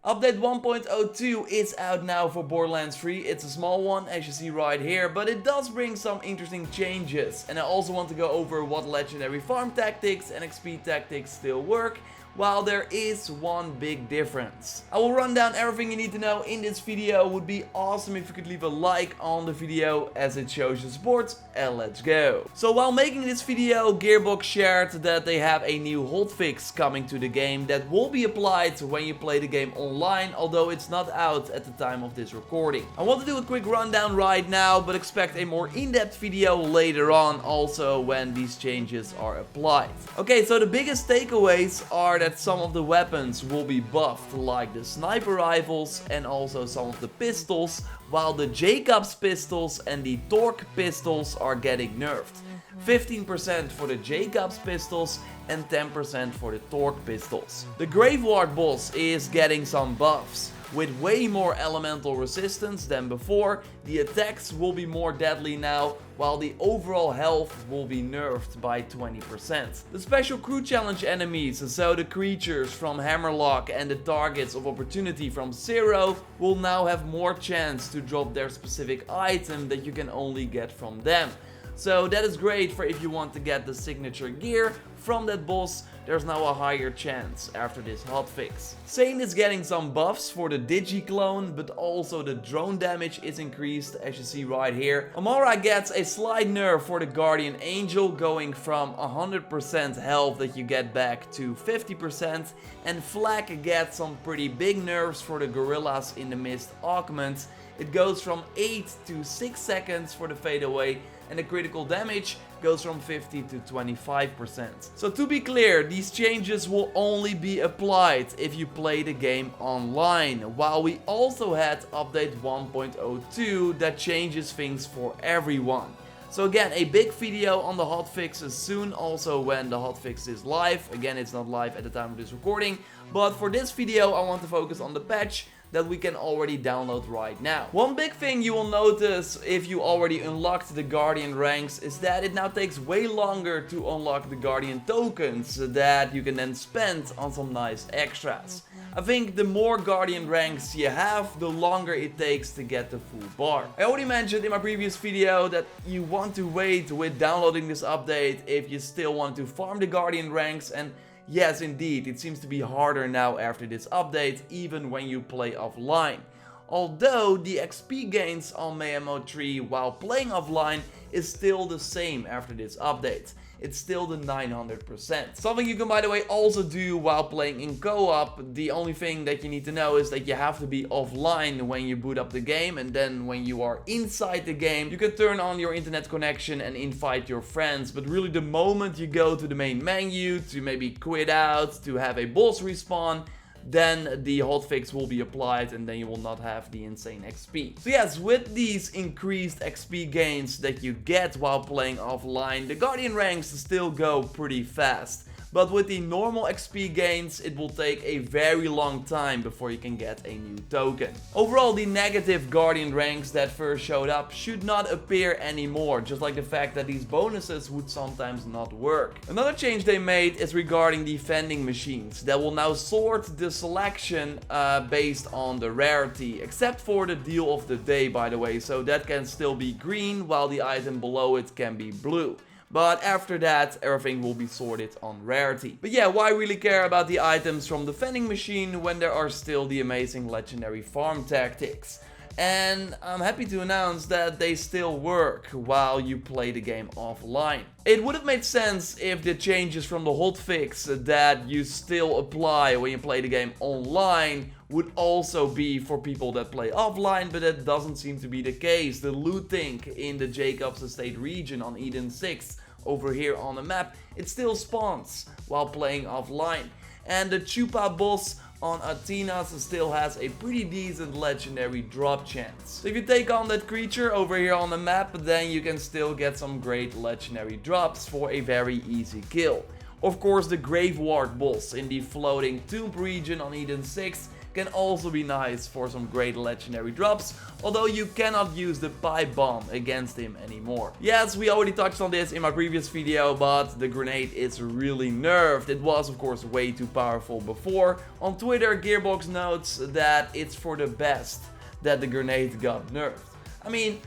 Update 1.02 is out now for Borderlands 3. It's a small one, as you see right here, but it does bring some interesting changes. And I also want to go over what legendary farm tactics and XP tactics still work, while there is one big difference. I will run down everything you need to know in this video. Would be awesome if you could leave a like on the video as it shows your support, and let's go. So while making this video, Gearbox shared that they have a new hotfix coming to the game that will be applied when you play the game online, although it's not out at the time of this recording. I want to do a quick rundown right now, but expect a more in-depth video later on, also when these changes are applied. Okay, so the biggest takeaways are that some of the weapons will be buffed, like the sniper rifles and also some of the pistols, while the Jacobs pistols and the Torque pistols are getting nerfed. 15% for the Jacobs pistols and 10% for the Torque pistols. The Graveyard boss is getting some buffs. With way more elemental resistance than before, the attacks will be more deadly now, while the overall health will be nerfed by 20%. The special crew challenge enemies, so the creatures from Hammerlock and the targets of opportunity from Zero, will now have more chance to drop their specific item that you can only get from them. So that is great for if you want to get the signature gear from that boss. There's now a higher chance after this hotfix. Sane is getting some buffs for the Digi-clone, but also the drone damage is increased, as you see right here. Amara gets a slight nerf for the Guardian Angel, going from 100% health that you get back to 50%. And Flak gets some pretty big nerfs for the Gorillas in the Mist augment. It goes from 8 to 6 seconds for the fadeaway, and the critical damage goes from 50 to 25%. So to be clear, these changes will only be applied if you play the game online, while we also had update 1.02 that changes things for everyone. So again, a big video on the hotfixes soon, also when the hotfix is live. Again, it's not live at the time of this recording, but for this video I want to focus on the patch that we can already download right now. One big thing you will notice if you already unlocked the Guardian ranks is that it now takes way longer to unlock the Guardian tokens that you can then spend on some nice extras. I think the more Guardian ranks you have, the longer it takes to get the full bar. I already mentioned in my previous video that you want to wait with downloading this update if you still want to farm the Guardian ranks, and yes, indeed, it seems to be harder now after this update, even when you play offline. Although the XP gains on MMO3 while playing offline is still the same after this update. It's still the 900%. Something you can, by the way, also do while playing in co-op. The only thing that you need to know is that you have to be offline when you boot up the game, and then when you are inside the game, you can turn on your internet connection and invite your friends. But really, the moment you go to the main menu to maybe quit out, to have a boss respawn, then the hotfix will be applied and then you will not have the insane XP. So yes, with these increased XP gains that you get while playing offline, the Guardian ranks still go pretty fast. But with the normal XP gains, it will take a very long time before you can get a new token. Overall, the negative Guardian ranks that first showed up should not appear anymore, just like the fact that these bonuses would sometimes not work. Another change they made is regarding the vending machines that will now sort the selection based on the rarity, except for the deal of the day, by the way, so that can still be green while the item below it can be blue. But after that, everything will be sorted on rarity. But yeah, why really care about the items from the vending machine when there are still the amazing legendary farm tactics? And I'm happy to announce that they still work while you play the game offline. It would have made sense if the changes from the hotfix that you still apply when you play the game online would also be for people that play offline, but that doesn't seem to be the case. The looting in the Jacobs Estate region on Eden 6 over here on the map, it still spawns while playing offline. And the Chupa boss on Athena's still has a pretty decent legendary drop chance. So if you take on that creature over here on the map, then you can still get some great legendary drops for a very easy kill. Of course, the Graveyard boss in the floating tomb region on Eden 6 can also be nice for some great legendary drops, although you cannot use the pipe bomb against him anymore. Yes, we already touched on this in my previous video, but the grenade is really nerfed. It was of course way too powerful before. On Twitter, Gearbox notes that it's for the best that the grenade got nerfed. I mean,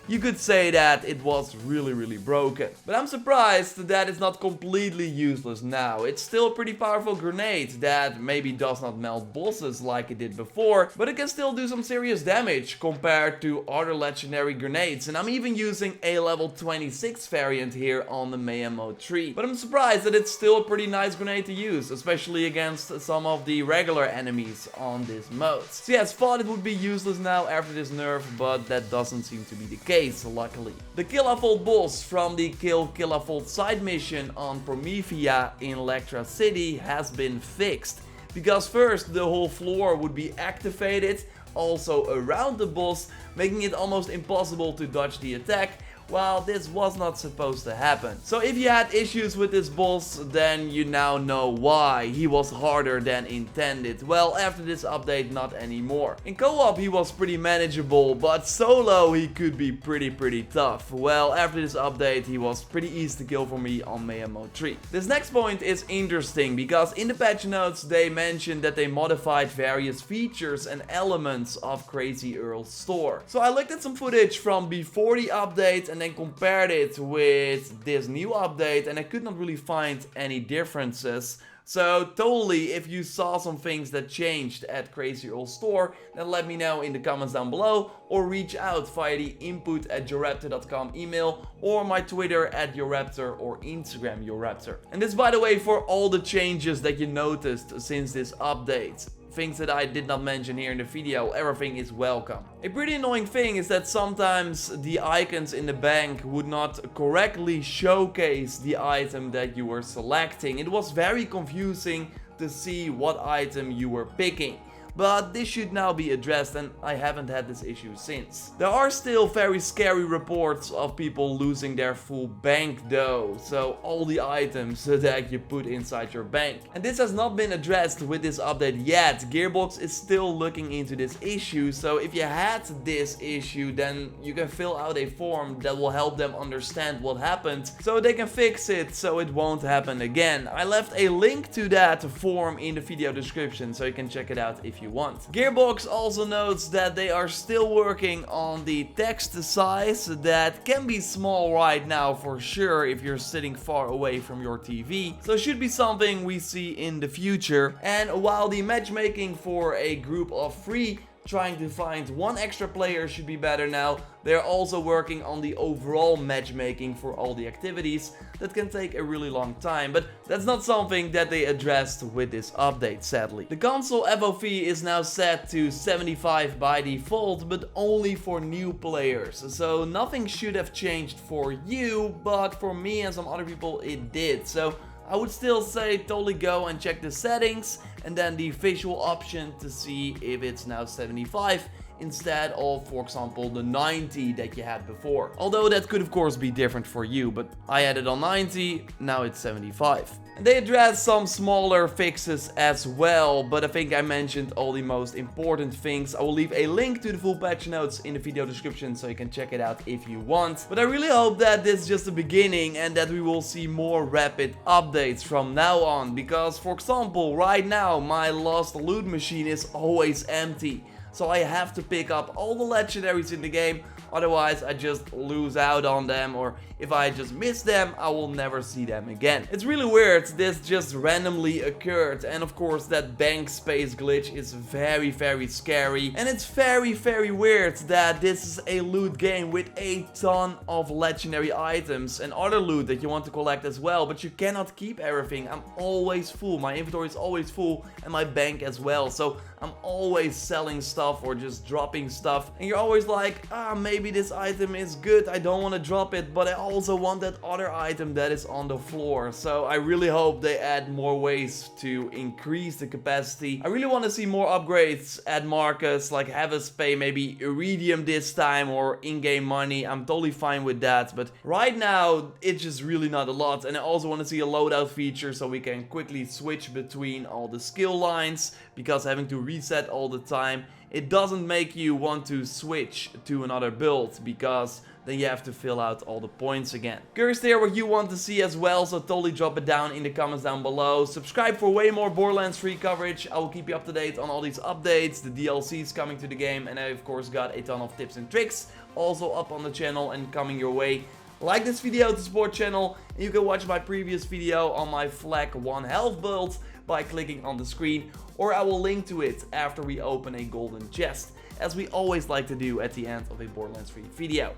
you could say that it was really broken. But I'm surprised that it's not completely useless now. It's still a pretty powerful grenade that maybe does not melt bosses like it did before, but it can still do some serious damage compared to other legendary grenades. And I'm even using a level 26 variant here on the BL3. But I'm surprised that it's still a pretty nice grenade to use, especially against some of the regular enemies on this mode. So yes, thought it would be useless now after this nerf, but that doesn't seem to be the case. Luckily. The Killafold boss from the Kill Killafold side mission on Promethea in Electra City has been fixed. Because first the whole floor would be activated, also around the boss, making it almost impossible to dodge the attack, while this was not supposed to happen. So if you had issues with this boss, then you now know why. He was harder than intended. Well, after this update, not anymore. In co-op he was pretty manageable, but solo he could be pretty tough. Well, after this update he was pretty easy to kill for me on BL3. This next point is interesting, because in the patch notes they mentioned that they modified various features and elements of Crazy Earl's store. So I looked at some footage from before the update and then compared it with this new update, and I could not really find any differences. So totally, if you saw some things that changed at Crazy Earl's store, then let me know in the comments down below, or reach out via the input@JorRaptor.com email, or my Twitter @JorRaptor, or Instagram JorRaptor. And this, by the way, for all the changes that you noticed since this update. Things that I did not mention here in the video, everything is welcome. A pretty annoying thing is that sometimes the icons in the bank would not correctly showcase the item that you were selecting. It was very confusing to see what item you were picking. But this should now be addressed, and I haven't had this issue since. There are still very scary reports of people losing their full bank though, so all the items that you put inside your bank. And this has not been addressed with this update yet. Gearbox is still looking into this issue, so if you had this issue, then you can fill out a form that will help them understand what happened, so they can fix it so it won't happen again. I left a link to that form in the video description, so you can check it out if you want. Gearbox also notes that they are still working on the text size that can be small right now for sure if you're sitting far away from your TV. So should be something we see in the future. And while the matchmaking for a group of 3 trying to find 1 extra player should be better now, they're also working on the overall matchmaking for all the activities. That can take a really long time, but that's not something that they addressed with this update, sadly. The console FOV is now set to 75 by default, but only for new players. So nothing should have changed for you, but for me and some other people it did. So I would still say totally go and check the settings and then the visual option to see if it's now 75 instead of, for example, the 90 that you had before. Although that could of course be different for you, but I had it on 90, now it's 75. And they address some smaller fixes as well, but I think I mentioned all the most important things. I will leave a link to the full patch notes in the video description so you can check it out if you want. But I really hope that this is just the beginning and that we will see more rapid updates from now on, because for example, right now my lost loot machine is always empty. So I have to pick up all the legendaries in the game, otherwise I just lose out on them, or if I just miss them, I will never see them again. It's really weird, this just randomly occurred, and of course that bank space glitch is very scary, and it's very weird that this is a loot game with a ton of legendary items and other loot that you want to collect as well, but you cannot keep everything. I'm always full, my inventory is always full, and my bank as well, so I'm always selling stuff or just dropping stuff, and you're always like, maybe this item is good, I don't want to drop it, but I also want that other item that is on the floor. So I really hope they add more ways to increase the capacity. I really want to see more upgrades at Marcus, like have us pay maybe Iridium this time or in-game money. I'm totally fine with that, but right now it's just really not a lot. And I also want to see a loadout feature so we can quickly switch between all the skill lines, because having to reset all the time, it doesn't make you want to switch to another build, because then you have to fill out all the points again. Curious to hear what you want to see as well, so totally drop it down in the comments down below. Subscribe for way more Borderlands 3 coverage. I will keep you up to date on all these updates, the DLCs coming to the game, and I of course got a ton of tips and tricks also up on the channel and coming your way. Like this video to support channel, and you can watch my previous video on my Flag 1 health build by clicking on the screen, or I will link to it after we open a golden chest, as we always like to do at the end of a Borderlands 3 video.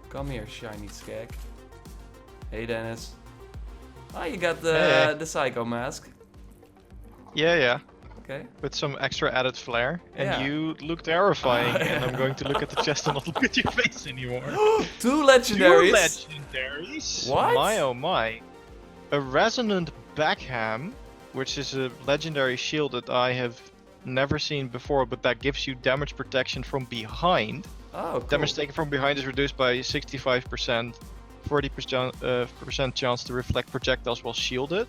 Come here, shiny skag. Hey Dennis. Ah, you got the psycho mask. Yeah. Okay. With some extra added flair. And Yeah. you look terrifying, and I'm going to look at the chest and not look at your face anymore. 2 legendaries. 2 legendaries? What? My oh my. A resonant backham, which is a legendary shield that I have never seen before, but that gives you damage protection from behind. Oh, cool. Damage taken from behind is reduced by 65%, 40% chance to reflect projectiles while shielded.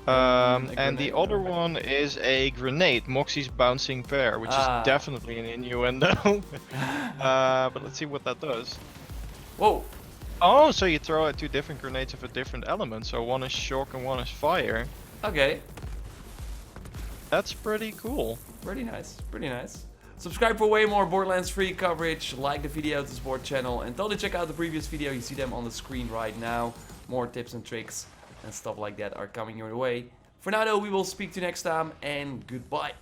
And the other one is a grenade, Moxie's bouncing pair, which is definitely an innuendo. But let's see what that does. Whoa. Oh, so you throw out 2 different grenades of a different element, so one is shock and one is fire. Okay. That's pretty cool. Pretty nice. Pretty nice. Subscribe for way more Borderlands 3 coverage, like the video to support channel, and totally check out the previous video, you see them on the screen right now. More tips and tricks and stuff like that are coming your way. For now though, we will speak to you next time, and goodbye.